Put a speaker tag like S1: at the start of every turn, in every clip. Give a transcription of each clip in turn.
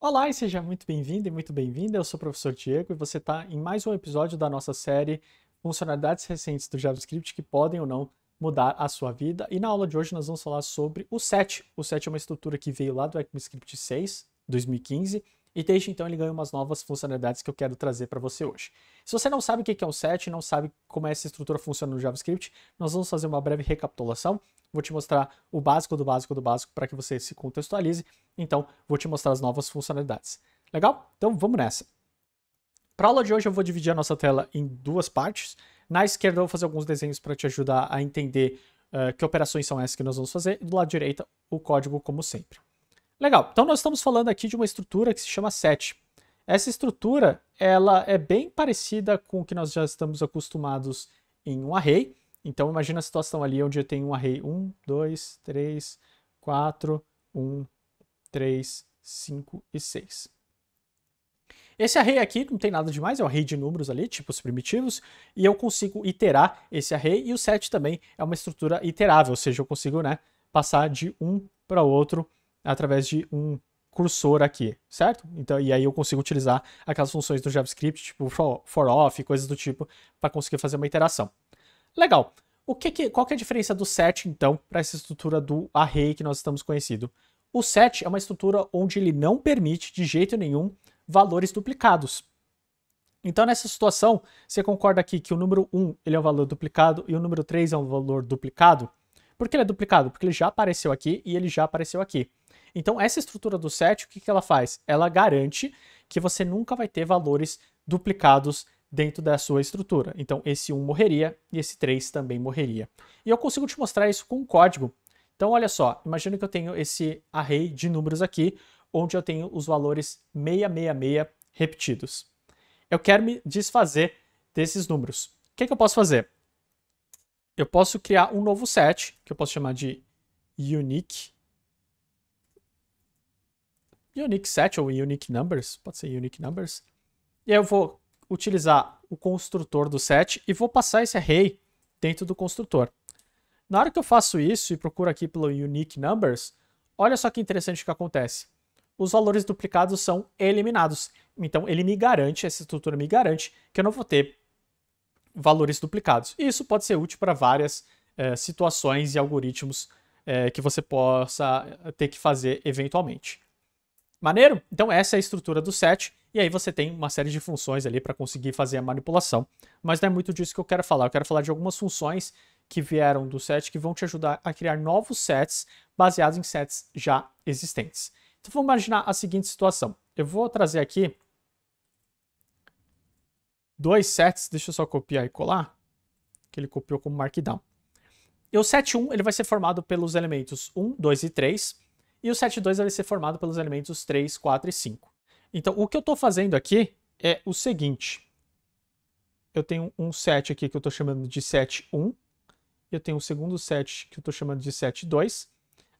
S1: Olá e seja muito bem-vindo e muito bem-vinda. Eu sou o professor Diego e você está em mais um episódio da nossa série Funcionalidades Recentes do JavaScript que podem ou não mudar a sua vida. E na aula de hoje nós vamos falar sobre o set. O set é uma estrutura que veio lá do ECMAScript 6, 2015, e desde então ele ganhou umas novas funcionalidades que eu quero trazer para você hoje. Se você não sabe o que é um set, não sabe como essa estrutura funciona no JavaScript, nós vamos fazer uma breve recapitulação. Vou te mostrar o básico do básico do básico para que você se contextualize. Então, vou te mostrar as novas funcionalidades. Legal? Então, vamos nessa. Para a aula de hoje, eu vou dividir a nossa tela em duas partes. Na esquerda, eu vou fazer alguns desenhos para te ajudar a entender que operações são essas que nós vamos fazer. E do lado direito, o código, como sempre. Legal. Então, nós estamos falando aqui de uma estrutura que se chama set. Essa estrutura, ela é bem parecida com o que nós já estamos acostumados em um array. Então, imagina a situação ali onde eu tenho um array 1, 2, 3, 4, 1, 3, 5 e 6. Esse array aqui não tem nada demais, é um array de números ali, tipos primitivos, e eu consigo iterar esse array, e o set também é uma estrutura iterável, ou seja, eu consigo passar de um para outro através de um cursor aqui, certo? Então, e aí eu consigo utilizar aquelas funções do JavaScript, tipo for off, coisas do tipo, para conseguir fazer uma iteração. Legal. Qual que é a diferença do set, então, para essa estrutura do array que nós estamos conhecendo? O set é uma estrutura onde ele não permite, de jeito nenhum, valores duplicados. Então, nessa situação, você concorda aqui que o número 1 ele é um valor duplicado e o número 3 é um valor duplicado? Por que ele é duplicado? Porque ele já apareceu aqui e ele já apareceu aqui. Então, essa estrutura do set, o que ela faz? Ela garante que você nunca vai ter valores duplicados dentro da sua estrutura. Então, esse 1 morreria e esse 3 também morreria. E eu consigo te mostrar isso com um código. Então, olha só, imagina que eu tenho esse array de números aqui, onde eu tenho os valores 666 repetidos. Eu quero me desfazer desses números. O que eu posso fazer? Eu posso criar um novo set, que eu posso chamar de unique set ou unique numbers, pode ser unique numbers. E aí eu vou utilizar o construtor do set e vou passar esse array dentro do construtor. Na hora que eu faço isso e procuro aqui pelo unique numbers, olha só que interessante o que acontece. Os valores duplicados são eliminados. Então ele me garante, essa estrutura me garante, que eu não vou ter valores duplicados. E isso pode ser útil para várias situações e algoritmos que você possa ter que fazer eventualmente. Maneiro? Então essa é a estrutura do set, e aí você tem uma série de funções ali para conseguir fazer a manipulação. Mas não é muito disso que eu quero falar. Eu quero falar de algumas funções que vieram do set que vão te ajudar a criar novos sets baseados em sets já existentes. Então vamos imaginar a seguinte situação. Eu vou trazer aqui dois sets, deixa eu só copiar e colar, que ele copiou como Markdown. E o set 1 ele vai ser formado pelos elementos 1, 2 e 3, e o set 2 vai ser formado pelos elementos 3, 4 e 5. Então o que eu estou fazendo aqui é o seguinte. Eu tenho um set aqui que eu estou chamando de set 1, eu tenho um segundo set que eu estou chamando de set 2.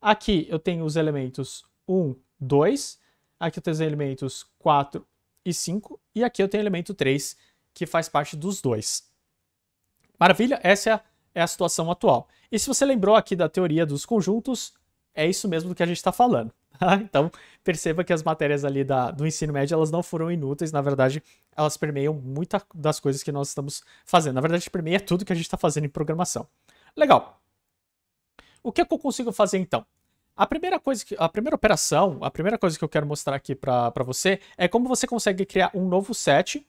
S1: Aqui eu tenho os elementos 1, 2, aqui eu tenho os elementos 4 e 5, e aqui eu tenho o elemento 3, que faz parte dos dois. Maravilha? Essa é a situação atual. E se você lembrou aqui da teoria dos conjuntos, é isso mesmo do que a gente está falando. Então, perceba que as matérias ali do ensino médio, elas não foram inúteis, na verdade, elas permeiam muitas das coisas que nós estamos fazendo. Na verdade, permeia tudo que a gente está fazendo em programação. Legal. O que eu consigo fazer, então? A primeira operação, a primeira coisa que eu quero mostrar aqui para você é como você consegue criar um novo set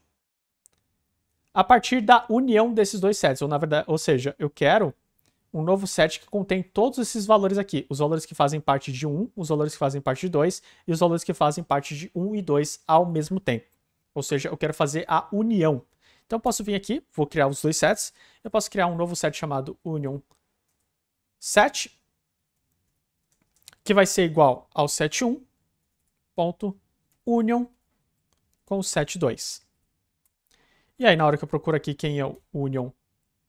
S1: a partir da união desses dois sets. Ou seja, eu quero um novo set que contém todos esses valores aqui. Os valores que fazem parte de 1, os valores que fazem parte de 2 e os valores que fazem parte de 1 e 2 ao mesmo tempo. Ou seja, eu quero fazer a união. Então eu posso vir aqui, vou criar os dois sets. Eu posso criar um novo set chamado union set, que vai ser igual ao set1, ponto, union com o set2. E aí, na hora que eu procuro aqui quem é o union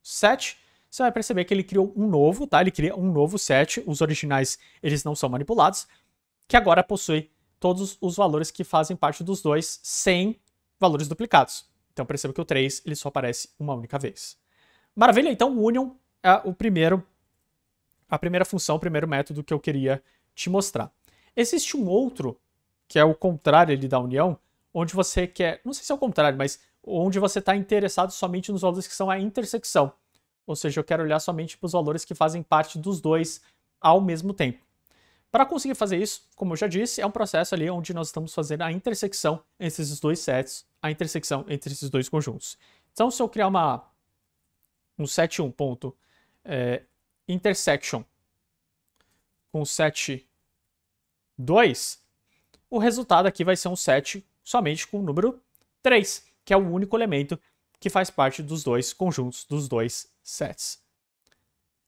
S1: set, você vai perceber que ele criou um novo, tá? Ele cria um novo set, os originais, eles não são manipulados, que agora possui todos os valores que fazem parte dos dois, sem valores duplicados. Então, perceba que o 3, ele só aparece uma única vez. Maravilha? Então, o union é a primeira função, o primeiro método que eu queria te mostrar. Existe um outro que é o contrário ali da união, onde você quer, não sei se é o contrário, mas onde você está interessado somente nos valores que são a intersecção. Ou seja, eu quero olhar somente para os valores que fazem parte dos dois ao mesmo tempo. Para conseguir fazer isso, como eu já disse, é um processo ali onde nós estamos fazendo a intersecção entre esses dois sets, a intersecção entre esses dois conjuntos. Então, se eu criar um set 1 ponto intersection com set 2, o resultado aqui vai ser um set somente com o número 3, que é o único elemento que faz parte dos dois conjuntos, dos dois sets.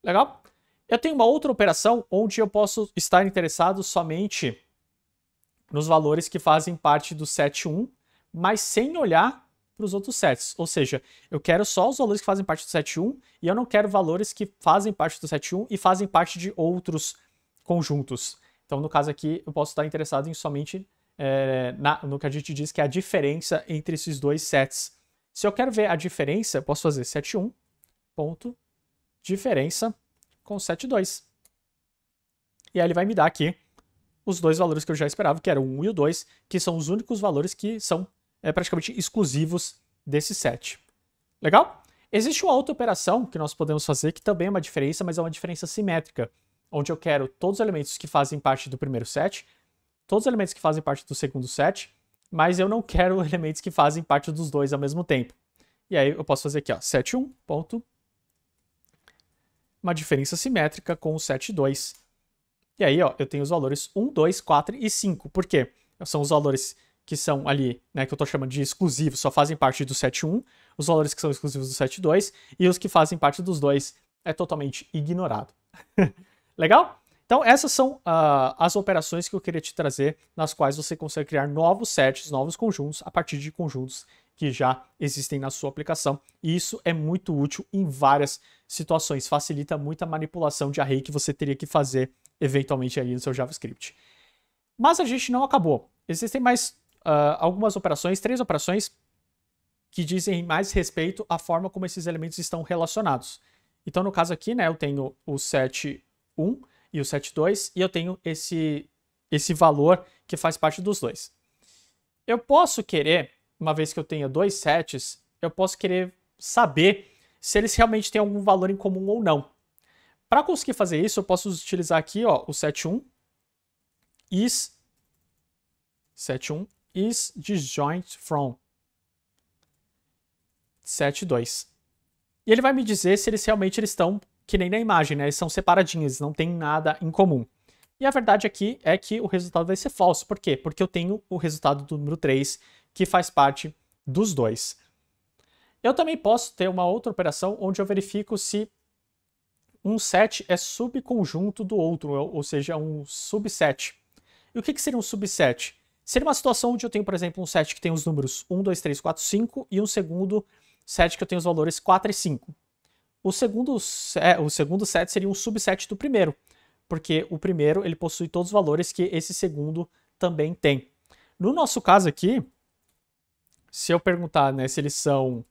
S1: Legal? Eu tenho uma outra operação onde eu posso estar interessado somente nos valores que fazem parte do set 1, mas sem olhar para os outros sets. Ou seja, eu quero só os valores que fazem parte do set 1 e eu não quero valores que fazem parte do set 1 e fazem parte de outros conjuntos. Então, no caso aqui, eu posso estar interessado em somente no que a gente diz que é a diferença entre esses dois sets. Se eu quero ver a diferença, eu posso fazer set 1 ponto diferença com set 2. E aí ele vai me dar aqui os dois valores que eu já esperava, que eram o 1 e o 2, que são os únicos valores que são praticamente exclusivos desse set. Legal? Existe uma outra operação que nós podemos fazer, que também é uma diferença, mas é uma diferença simétrica, onde eu quero todos os elementos que fazem parte do primeiro set, todos os elementos que fazem parte do segundo set, mas eu não quero elementos que fazem parte dos dois ao mesmo tempo. E aí eu posso fazer aqui, ó, set 1 ponto uma diferença simétrica com o set 2. E aí, ó, eu tenho os valores 1, 2, 4 e 5. Por quê? São os valores que são ali, né, que eu tô chamando de exclusivos, só fazem parte do set 1, os valores que são exclusivos do set 2, e os que fazem parte dos dois é totalmente ignorado. Legal? Então, essas são as operações que eu queria te trazer, nas quais você consegue criar novos sets, novos conjuntos, a partir de conjuntos que já existem na sua aplicação. E isso é muito útil em várias situações, facilita muita manipulação de array que você teria que fazer eventualmente aí no seu JavaScript. Mas a gente não acabou. Existem mais algumas operações, 3 operações, que dizem mais respeito à forma como esses elementos estão relacionados. Então, no caso aqui, né, eu tenho o set 1 e o set 2, e eu tenho esse valor que faz parte dos dois. Eu posso querer, uma vez que eu tenha dois sets, eu posso querer saber se eles realmente têm algum valor em comum ou não. Para conseguir fazer isso, eu posso utilizar aqui, ó, o set 1 is disjoint from set 2. E ele vai me dizer se eles realmente estão, que nem na imagem, né? Eles são separadinhos, eles não têm nada em comum. E a verdade aqui é que o resultado vai ser falso. Por quê? Porque eu tenho o resultado do número 3, que faz parte dos dois. Eu também posso ter uma outra operação onde eu verifico se um set é subconjunto do outro, ou seja, um subset. E o que seria um subset? Seria uma situação onde eu tenho, por exemplo, um set que tem os números 1, 2, 3, 4, 5 e um segundo set que eu tenho os valores 4 e 5. O segundo set seria um subset do primeiro, porque o primeiro ele possui todos os valores que esse segundo também tem. No nosso caso aqui, se eu perguntar, né, se eles são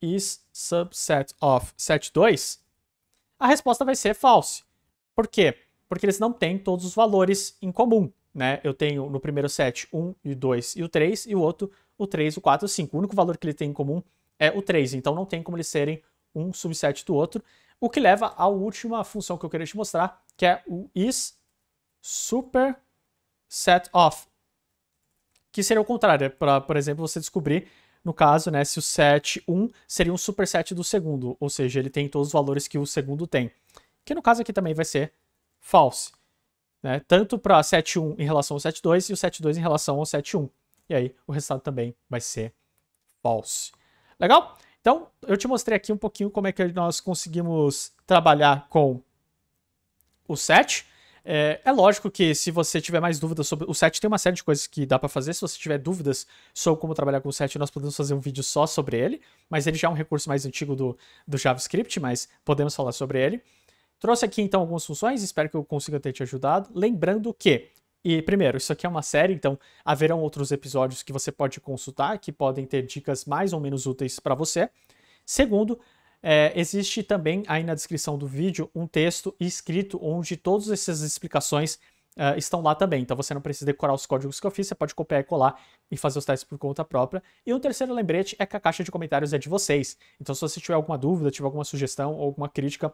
S1: is subset of set 2, a resposta vai ser false. Por quê? Porque eles não têm todos os valores em comum, né? Eu tenho no primeiro set 1 e o 2 e o 3, e o outro o 3, o 4 e o 5. O único valor que ele tem em comum é o 3, então não tem como eles serem um subset do outro, o que leva à última função que eu queria te mostrar, que é o is superset of, que seria o contrário, para, por exemplo, você descobrir, no caso, né, se o set 1 seria um superset do segundo, ou seja, ele tem todos os valores que o segundo tem, que no caso aqui também vai ser false, né, tanto para set 1 em relação ao set 2 e o set 2 em relação ao set 1, e aí o resultado também vai ser false. Legal? Então, eu te mostrei aqui um pouquinho como é que nós conseguimos trabalhar com o set. É lógico que se você tiver mais dúvidas sobre o set, tem uma série de coisas que dá para fazer. Se você tiver dúvidas sobre como trabalhar com o set, nós podemos fazer um vídeo só sobre ele, mas ele já é um recurso mais antigo do JavaScript, mas podemos falar sobre ele. Trouxe aqui então algumas funções, espero que eu consiga ter te ajudado. Lembrando que, e primeiro, isso aqui é uma série, então haverão outros episódios que você pode consultar, que podem ter dicas mais ou menos úteis para você. Segundo, existe também aí na descrição do vídeo um texto escrito onde todas essas explicações estão lá também. Então você não precisa decorar os códigos que eu fiz, você pode copiar e colar e fazer os testes por conta própria. E o terceiro lembrete é que a caixa de comentários é de vocês. Então se você tiver alguma dúvida, tiver alguma sugestão ou alguma crítica,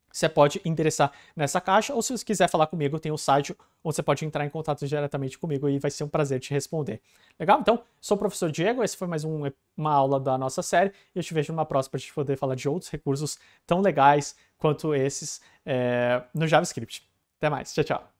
S1: você pode endereçar nessa caixa, ou se você quiser falar comigo, tem o site onde você pode entrar em contato diretamente comigo e vai ser um prazer te responder. Legal? Então, sou o professor Diego, esse foi mais uma aula da nossa série, e eu te vejo numa próxima para a gente poder falar de outros recursos tão legais quanto esses no JavaScript. Até mais, tchau, tchau.